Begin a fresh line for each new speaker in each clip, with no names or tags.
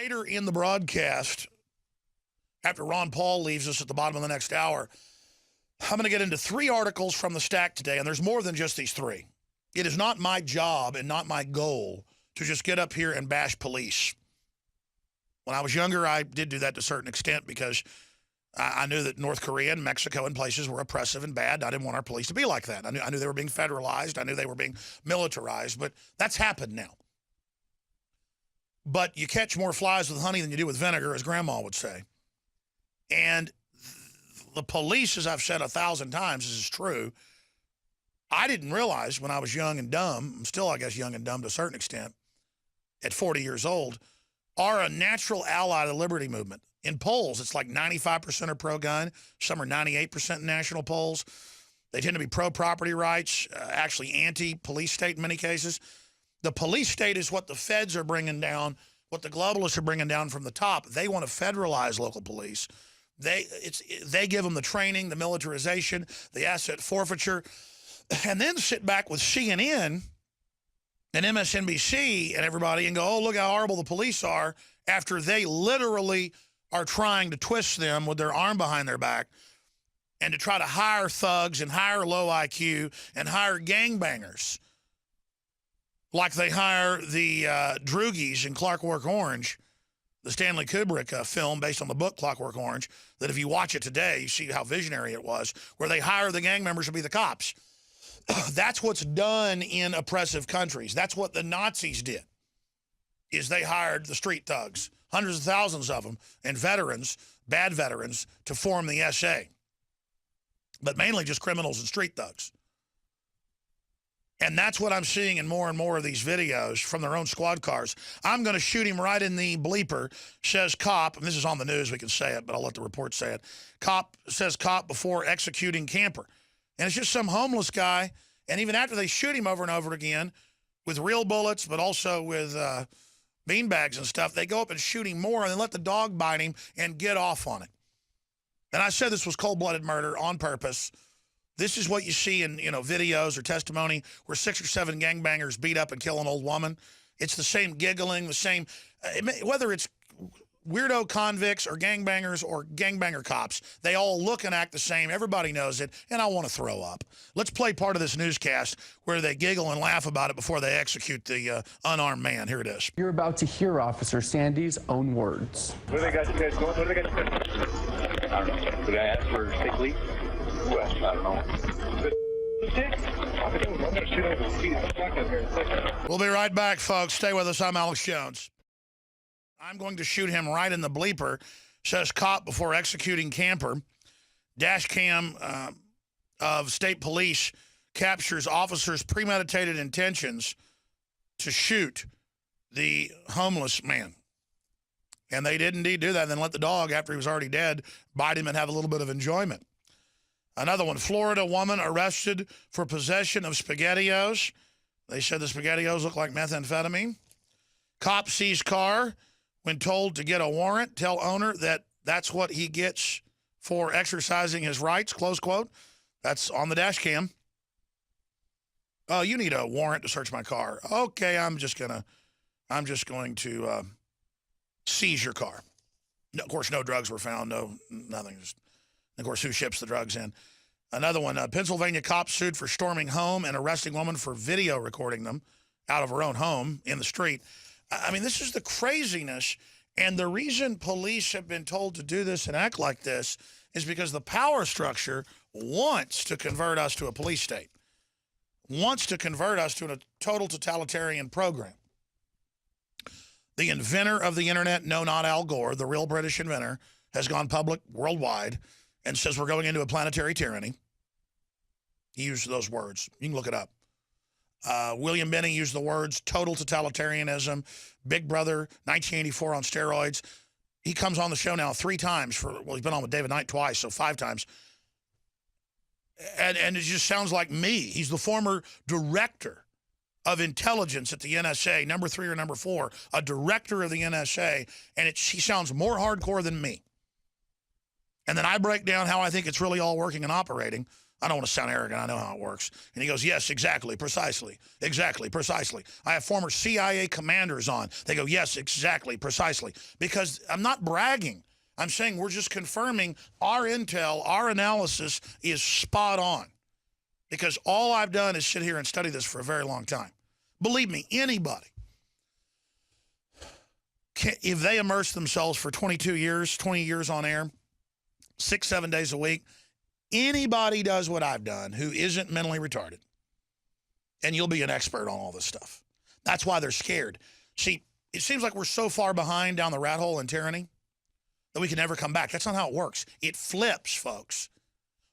Later in the broadcast, after Ron Paul leaves us at the bottom of the next hour, I'm going to get into 3 articles from the stack today, and there's more than just these 3. It is not my job and not my goal to just get up here and bash police. When I was younger, I did do that to a certain extent because I knew that North Korea and Mexico and places were oppressive and bad. I didn't want our police to be like that. I knew they were being federalized. I knew they were being militarized, but that's happened now. But you catch more flies with honey than you do with vinegar, as Grandma would say. And the police, as I've said 1,000 times, this is true. I didn't realize when I was young and dumb, I'm still, I guess, young and dumb to a certain extent, at 40 years old, are a natural ally to the liberty movement. In polls, it's like 95% are pro-gun. Some are 98% in national polls. They tend to be pro-property rights, actually anti-police state in many cases. The police state is what the feds are bringing down, what the globalists are bringing down from the top. They want to federalize local police. They give them the training, the militarization, the asset forfeiture, and then sit back with CNN and MSNBC and everybody and go, oh, look how horrible the police are, after they literally are trying to twist them with their arm behind their back and to try to hire thugs and hire low IQ and hire gangbangers like they hire the Droogies in Clockwork Orange, the Stanley Kubrick film based on the book Clockwork Orange, that if you watch it today, you see how visionary it was, where they hire the gang members to be the cops. That's what's done in oppressive countries. That's what the Nazis did, is they hired the street thugs, hundreds of thousands of them, and veterans, bad veterans, to form the SA. But mainly just criminals and street thugs. And that's what I'm seeing in more and more of these videos from their own squad cars. I'm going to shoot him right in the bleeper, says cop, and this is on the news, we can say it, but I'll let the report say it. Cop says cop before executing camper. And it's just some homeless guy, and even after they shoot him over and over again with real bullets, but also with beanbags and stuff, they go up and shoot him more and then let the dog bite him and get off on it. And I said this was cold-blooded murder on purpose. This is what you see in, videos or testimony where 6 or 7 gangbangers beat up and kill an old woman. It's the same giggling, the same, whether it's weirdo convicts or gangbangers or gangbanger cops, they all look and act the same. Everybody knows it, and I want to throw up. Let's play part of this newscast where they giggle and laugh about it before they execute the unarmed man. Here it is.
You're about to hear Officer Sandy's own words.
What do they got you guys going? What do they got you guys? I don't know. Did I ask for sick leave? Well, I don't know.
We'll be right back, folks. Stay with us. I'm Alex Jones. I'm going to shoot him right in the bleeper, says cop before executing camper. Dash cam of state police captures officers' premeditated intentions to shoot the homeless man. And they did indeed do that, and then let the dog, after he was already dead, bite him and have a little bit of enjoyment. Another one, Florida woman arrested for possession of SpaghettiOs. They said the SpaghettiOs look like methamphetamine. Cop sees car when told to get a warrant. Tell owner that that's what he gets for exercising his rights, close quote. That's on the dash cam. Oh, you need a warrant to search my car. Okay, I'm just going to seize your car. No, of course, no drugs were found. No, nothing. Just, of course, who ships the drugs in? Another one, Pennsylvania cop sued for storming home and arresting woman for video recording them out of her own home in the street. I mean, this is the craziness. And the reason police have been told to do this and act like this is because the power structure wants to convert us to a police state, wants to convert us to a total totalitarian program. The inventor of the internet, no, not Al Gore, the real British inventor, has gone public worldwide and says we're going into a planetary tyranny. He used those words. You can look it up. William Benning used the words total totalitarianism, Big Brother, 1984 on steroids. He comes on the show now 3 times. He's been on with David Knight twice, so 5 times. And it just sounds like me. He's the former director of intelligence at the NSA, number 3 or number 4, a director of the NSA, and he sounds more hardcore than me. And then I break down how I think it's really all working and operating. I don't want to sound arrogant. I know how it works. And he goes, yes, exactly, precisely, exactly, precisely. I have former CIA commanders on. They go, yes, exactly, precisely. Because I'm not bragging. I'm saying we're just confirming our intel, our analysis is spot on. Because all I've done is sit here and study this for a very long time. Believe me, anybody, if they immerse themselves for 22 years, 20 years on air, 6-7 days a week, anybody does what I've done who isn't mentally retarded, and you'll be an expert on all this stuff. That's why they're scared. See, it seems like we're so far behind down the rat hole in tyranny that we can never come back. That's not how it works. It flips, folks.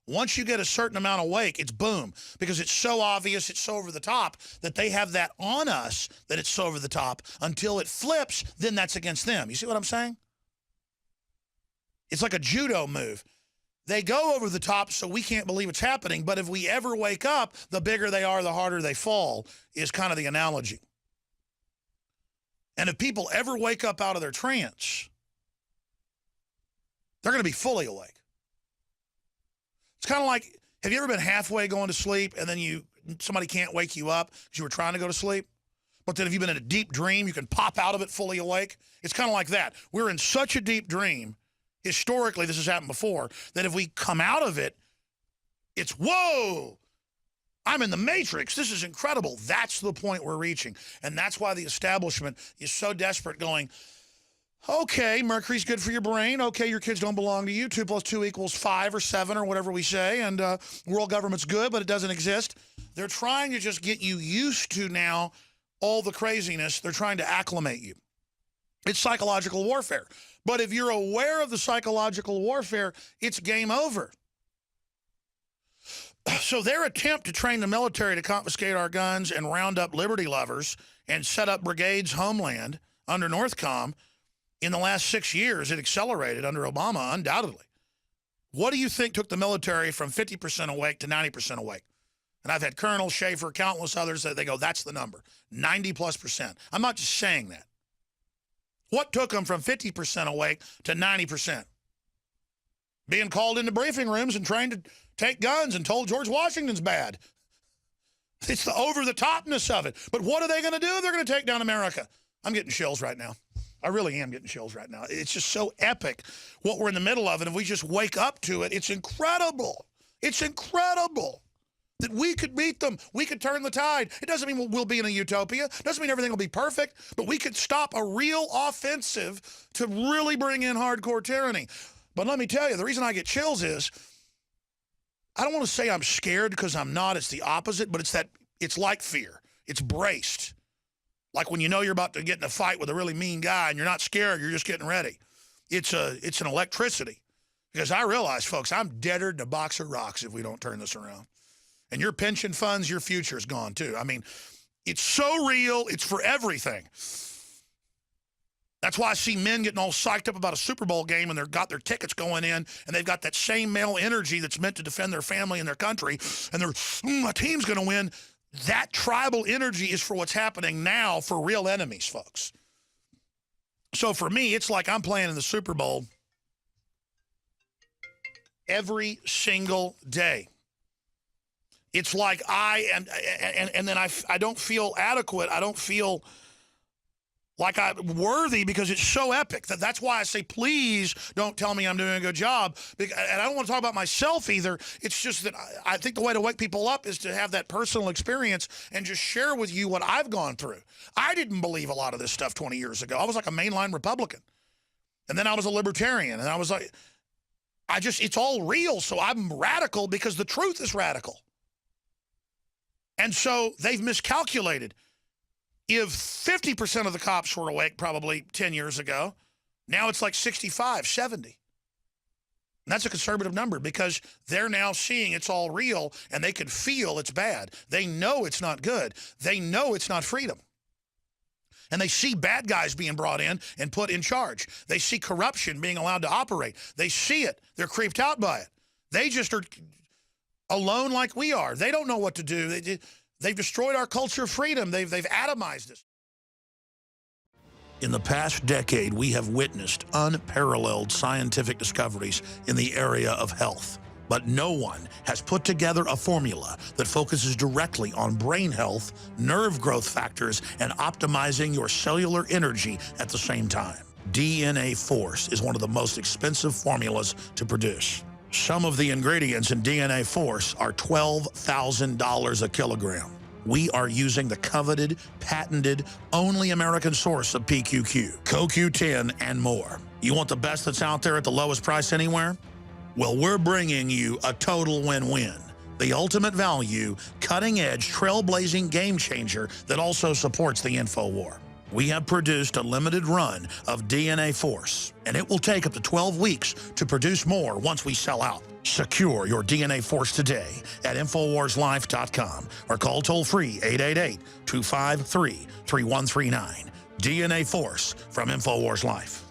Once you get a certain amount awake, it's boom, because it's so obvious, it's so over the top that they have that on us that it's so over the top. Until it flips, then that's against them. You see what I'm saying? It's like a judo move. They go over the top so we can't believe it's happening, but if we ever wake up, the bigger they are, the harder they fall, is kind of the analogy. And if people ever wake up out of their trance, they're going to be fully awake. It's kind of like, have you ever been halfway going to sleep and then somebody can't wake you up because you were trying to go to sleep? But then if you've been in a deep dream, you can pop out of it fully awake? It's kind of like that. We're in such a deep dream, historically this has happened before, that if we come out of it, it's, whoa, I'm in the Matrix. This is incredible. That's the point we're reaching. And that's why the establishment is so desperate going, okay, mercury's good for your brain. Okay, your kids don't belong to you. 2 + 2 = 5 or 7 or whatever we say. And world government's good, but it doesn't exist. They're trying to just get you used to now all the craziness. They're trying to acclimate you. It's psychological warfare. But if you're aware of the psychological warfare, it's game over. So their attempt to train the military to confiscate our guns and round up liberty lovers and set up brigades homeland under Northcom, in the last 6 years, it accelerated under Obama, undoubtedly. What do you think took the military from 50% awake to 90% awake? And I've had Colonel Schaefer, countless others, that they go, that's the number, 90+%. I'm not just saying that. What took them from 50% awake to 90%? Being called into briefing rooms and trained to take guns and told George Washington's bad. It's the over-the-topness of it. But what are they going to do? They're going to take down America. I'm getting chills right now. I really am getting chills right now. It's just so epic what we're in the middle of. And if we just wake up to it, it's incredible. It's incredible that we could beat them. We could turn the tide. It doesn't mean we'll be in a utopia. It doesn't mean everything will be perfect. But we could stop a real offensive to really bring in hardcore tyranny. But let me tell you, the reason I get chills is, I don't want to say I'm scared because I'm not. It's the opposite. But it's like fear. It's braced. Like when you know you're about to get in a fight with a really mean guy and you're not scared, you're just getting ready. It's an electricity. Because I realize, folks, I'm deader than a box of rocks if we don't turn this around. And your pension funds, your future is gone too. I mean, it's so real, it's for everything. That's why I see men getting all psyched up about a Super Bowl game and they've got their tickets going in and they've got that same male energy that's meant to defend their family and their country. And they're, my team's going to win. That tribal energy is for what's happening now for real enemies, folks. So for me, it's like I'm playing in the Super Bowl every single day. It's like I am, and then I don't feel adequate. I don't feel like I'm worthy because it's so epic. That's why I say, please don't tell me I'm doing a good job. And I don't want to talk about myself either. It's just that I think the way to wake people up is to have that personal experience and just share with you what I've gone through. I didn't believe a lot of this stuff 20 years ago. I was like a mainline Republican. And then I was a libertarian. And I was like, it's all real. So I'm radical because the truth is radical. And so they've miscalculated. If 50% of the cops were awake probably 10 years ago, now it's like 65, 70. And that's a conservative number because they're now seeing it's all real and they can feel it's bad. They know it's not good. They know it's not freedom. And they see bad guys being brought in and put in charge. They see corruption being allowed to operate. They see it. They're creeped out by it. They just are alone like we are. They don't know what to do. They've destroyed our culture of freedom. They've atomized us. In the past decade, we have witnessed unparalleled scientific discoveries in the area of health. But no one has put together a formula that focuses directly on brain health, nerve growth factors, and optimizing your cellular energy at the same time. DNA Force is one of the most expensive formulas to produce. Some of the ingredients in DNA Force are $12,000 a kilogram. We are using the coveted, patented, only American source of PQQ, CoQ10, and more. You want the best that's out there at the lowest price anywhere? Well, we're bringing you a total win-win. The ultimate value, cutting-edge, trailblazing game changer that also supports the InfoWar. We have produced a limited run of DNA Force, and it will take up to 12 weeks to produce more once we sell out. Secure your DNA Force today at InfoWarsLife.com or call toll-free 888-253-3139. DNA Force from InfoWars Life.